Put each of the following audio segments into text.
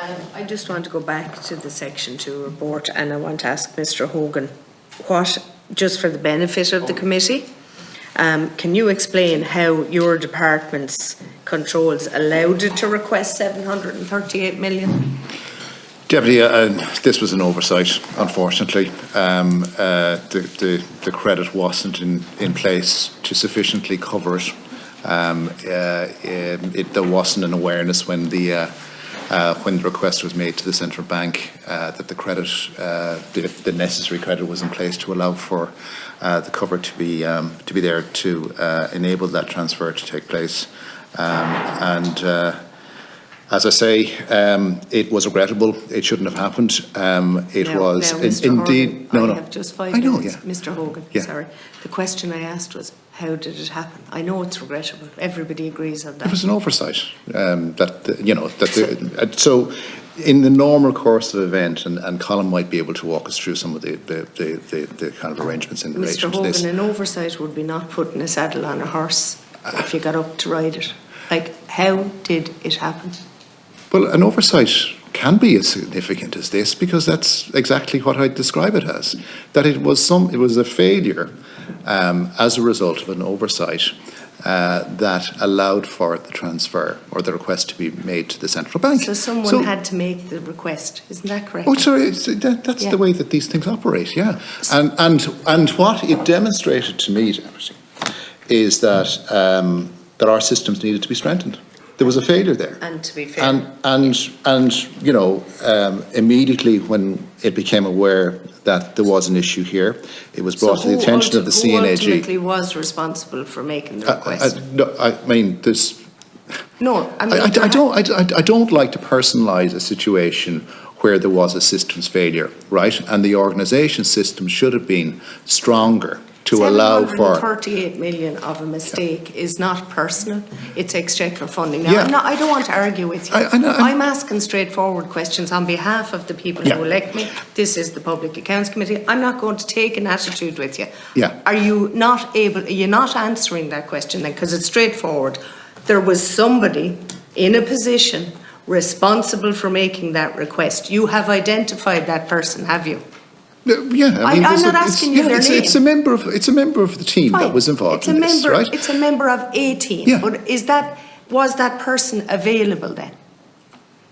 I just want to go back to the Section 2 report, and I want to ask Mr. Hogan, what, just for the benefit of the committee, can you explain how your department's controls allowed it to request 738 million? Deputy, this was an oversight, unfortunately. The credit wasn't in place to sufficiently cover it. There wasn't an awareness when the request was made to the central bank that the credit, the necessary credit was in place to allow for the cover to be there to enable that transfer to take place. As I say, it was regrettable. It shouldn't have happened. It was indeed. I have just 5 minutes. Yeah. Mr. Hogan, sorry. The question I asked was, how did it happen? I know it's regrettable. Everybody agrees on that. It was an oversight. So, in the normal course of the event, and Colin might be able to walk us through some of the kind of arrangements in relation to this. Mr. Hogan, an oversight would be not putting a saddle on a horse if you got up to ride it. Like, how did it happen? Well, an oversight can be as significant as this, because that's exactly what I'd describe it as. That it was a failure as a result of an oversight that allowed for the transfer or the request to be made to the central bank. So someone had to make the request, isn't that correct? Oh, sorry, that's the way that these things operate, yeah. And what it demonstrated to me, Deputy, is that our systems needed to be strengthened. There was a failure there. And to be fair. And immediately when it became aware that there was an issue here, it was brought to the attention of the CNAG. Who ultimately was responsible for making the request? I mean, there's... No, I mean... I don't like to personalise a situation where there was a systems failure, right? And the organisation system should have been stronger to allow for 38 million of a mistake is not personal, it's exchequer funding. Now, I don't want to argue with you. I'm asking straightforward questions on behalf of the people who elect me. This is the Public Accounts Committee. I'm not going to take an attitude with you. Are you not answering that question then? Because it's straightforward. There was somebody in a position responsible for making that request. You have identified that person, have you? Yeah, I mean, I'm not asking you their name. It's a member of the team that was involved in this, right? It's a member of a team. Yeah. But was that person available then?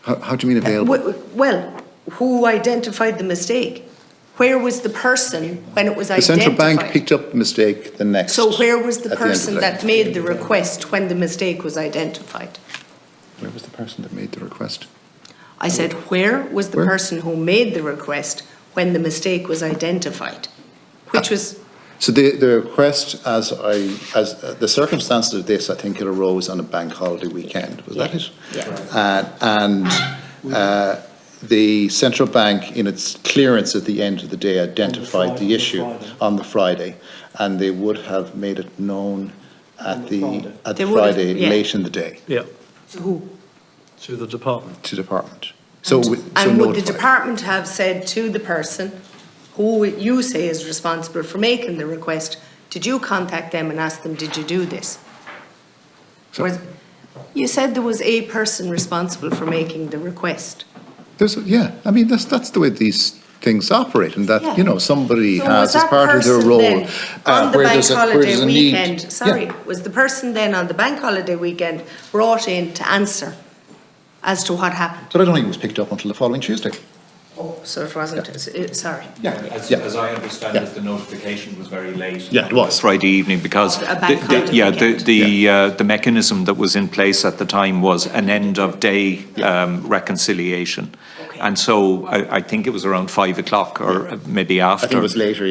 How do you mean available? Well, who identified the mistake? Where was the person when it was identified? The central bank picked up the mistake the next. So where was the person that made the request when the mistake was identified? Where was the person that made the request? I said, where was the person who made the request when the mistake was identified, which was... So the request, as the circumstances of this, I think it arose on a bank holiday weekend. Was that it? Yeah. And the central bank, in its clearance at the end of the day, identified the issue on the Friday, and they would have made it known at the Friday late in the day. Yeah. To who? To the department. To department. And would the department have said to the person who you say is responsible for making the request, did you contact them and ask them, did you do this? You said there was a person responsible for making the request. I mean, that's the way these things operate, and that somebody has as part of their role on the bank holiday weekend. Need. Was the person then on the bank holiday weekend brought in to answer as to what happened? But I don't think it was picked up until the following Tuesday. Oh, so it wasn't, sorry. As I understand it, the notification was very late. Yeah, it was. Friday evening, because the mechanism that was in place at the time was an end of day reconciliation. Okay. And so I think it was around 5 o'clock or maybe after. I think it was later,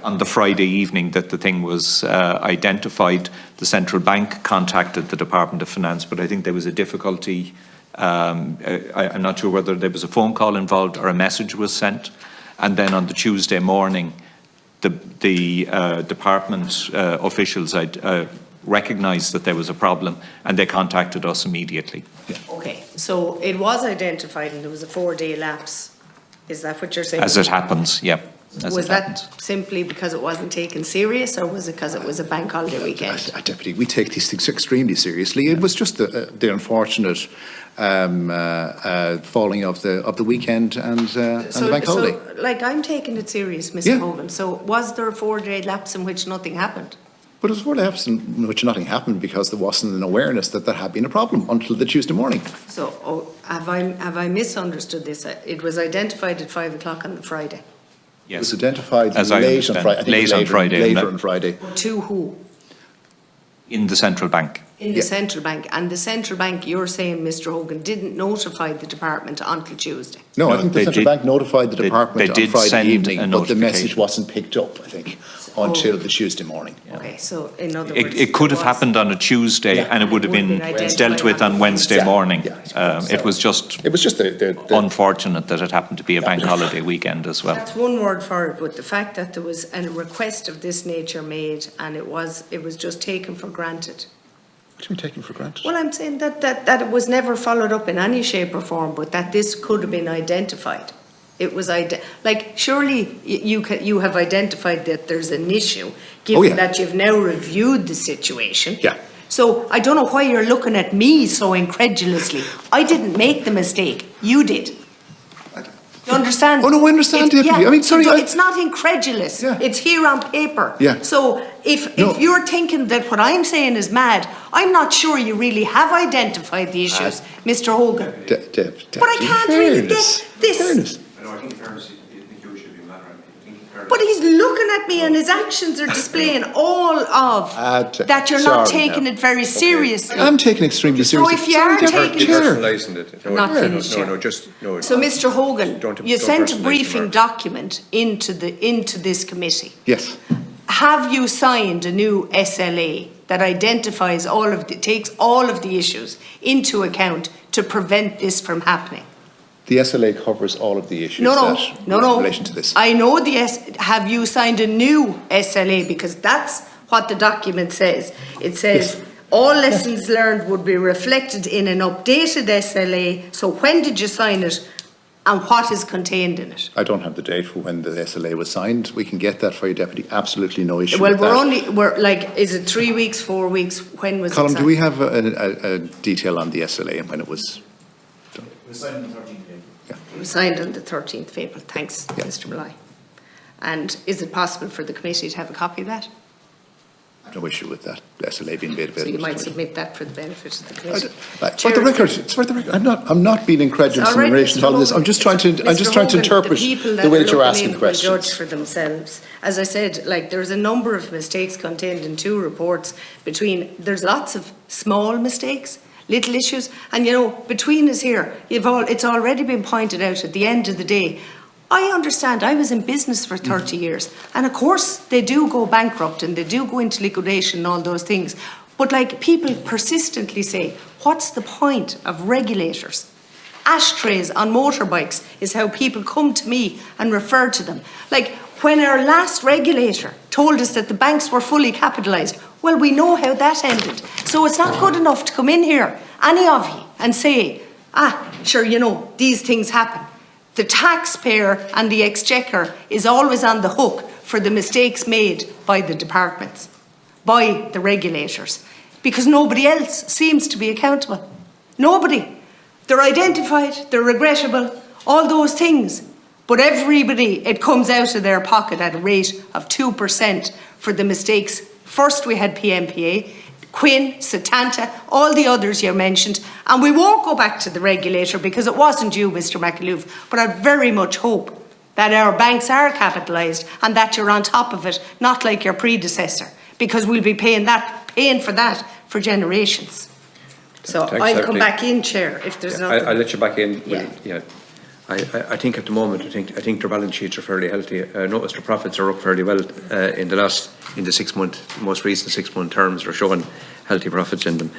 On the Friday evening that the thing was identified. The central bank contacted the Department of Finance, but I think there was a difficulty. I'm not sure whether there was a phone call involved or a message was sent. And then on the Tuesday morning, the department officials recognised that there was a problem, and they contacted us immediately. Yeah. Okay, so it was identified and there was a 4-day lapse. Is that what you're saying? As it happens, yeah. Was that simply because it wasn't taken serious, or was it because it was a bank holiday weekend? Deputy, we take these things extremely seriously. It was just the unfortunate falling of the weekend and the bank holiday. So, like, I'm taking it serious, Mr. Hogan. So was there a 4-day lapse in which nothing happened? But it was 4 days lapse in which nothing happened because there wasn't an awareness that had been a problem until the Tuesday morning. So have I misunderstood this? It was identified at 5 o'clock on the Friday. Yes. It was identified As late on Friday. Later on Friday. To who? In the central bank. In the central bank. And the central bank, you're saying, Mr. Hogan, didn't notify the department until Tuesday? No, I think the central bank notified the department on Friday evening, but the message wasn't picked up, I think, until the Tuesday morning. Okay, so in other words... It could have happened on a Tuesday and it would have been dealt with on Wednesday morning. It was just unfortunate that it happened to be a bank holiday weekend as well. That's one word for it, but the fact that there was a request of this nature made and it was just taken for granted. What do you mean taken for granted? Well, I'm saying that it was never followed up in any shape or form, but that this could have been identified. It was like, surely you have identified that there's an issue, given that you've now reviewed the situation. Yeah. So I don't know why you're looking at me so incredulously. I didn't make the mistake. You did. You understand? Oh, no, I understand, Deputy. Yeah, I mean, sorry. It's not incredulous. Yeah. It's here on paper. Yeah. So if you're thinking that what I'm saying is mad, I'm not sure you really have identified the issues, Mr. Hogan. But I can't really get this. Fairness. No, I think in fairness, you think you should be mad, right? I think in fairness. But he's looking at me and his actions are displaying all of that you're not taking it very seriously. I'm taking it extremely seriously. So if you are taking it... Personalising it. Not finished yet. No. So, Mr. Hogan, you sent a personalise briefing the document into this committee. Yes. Have you signed a new SLA that identifies takes all of the issues into account to prevent this from happening? The SLA covers all of the issues in relation to this. I know have you signed a new SLA? Because that's what the document says. It says all lessons learned would be reflected in an updated SLA. So when did you sign it and what is contained in it? I don't have the date for when the SLA was signed. We can get that for you, Deputy. Absolutely no issue Well, with that. we're like, is it 3 weeks, 4 weeks? When was it Colin, signed? do we have a detail on the SLA and when it was done? It was signed on the 13th of April. It was signed on the 13th of April. Thanks, Mr. Malloy. And is it possible for the committee to have a copy of that? I have no issue with that, the SLA being made available. So you might to me. submit that for the benefit of the committee. For the record, it's for the record. I'm not being incredulous in relation to all of this. I'm just trying to interpret the way that you're asking the questions. Judge for themselves. As I said, like, there's a number of mistakes contained in 2 reports. There's lots of small mistakes, little issues, and between us here, it's already been pointed out. At the end of the day, I understand. I was in business for 30 years, and of course they do go bankrupt and they do go into liquidation and all those things. But like, people persistently say, what's the point of regulators? Ashtrays on motorbikes is how people come to me and refer to them. Like, when our last regulator told us that the banks were fully capitalised, well, we know how that ended. So it's not good enough to come in here, any of you, and say, sure, these things happen. The taxpayer and the exchequer is always on the hook for the mistakes made by the departments, by the regulators, because nobody else seems to be accountable. Nobody. They're identified, they're regrettable, all those things. But everybody, it comes out of their pocket at a rate of 2% for the mistakes. First we had PMPA, Quinn, Satanta, all the others you mentioned, and we won't go back to the regulator because it wasn't you, Mr. McAloof, but I very much hope that our banks are capitalised and that you're on top of it, not like your predecessor, because we'll be paying for that for generations. So Thanks, I'll come back in, Chair, if there's nothing. I'll let you back in. Yeah. I think at the moment, I think their balance sheets are fairly healthy. I noticed their profits are up fairly well in the 6 month, most recent 6 month terms are showing healthy profits in them.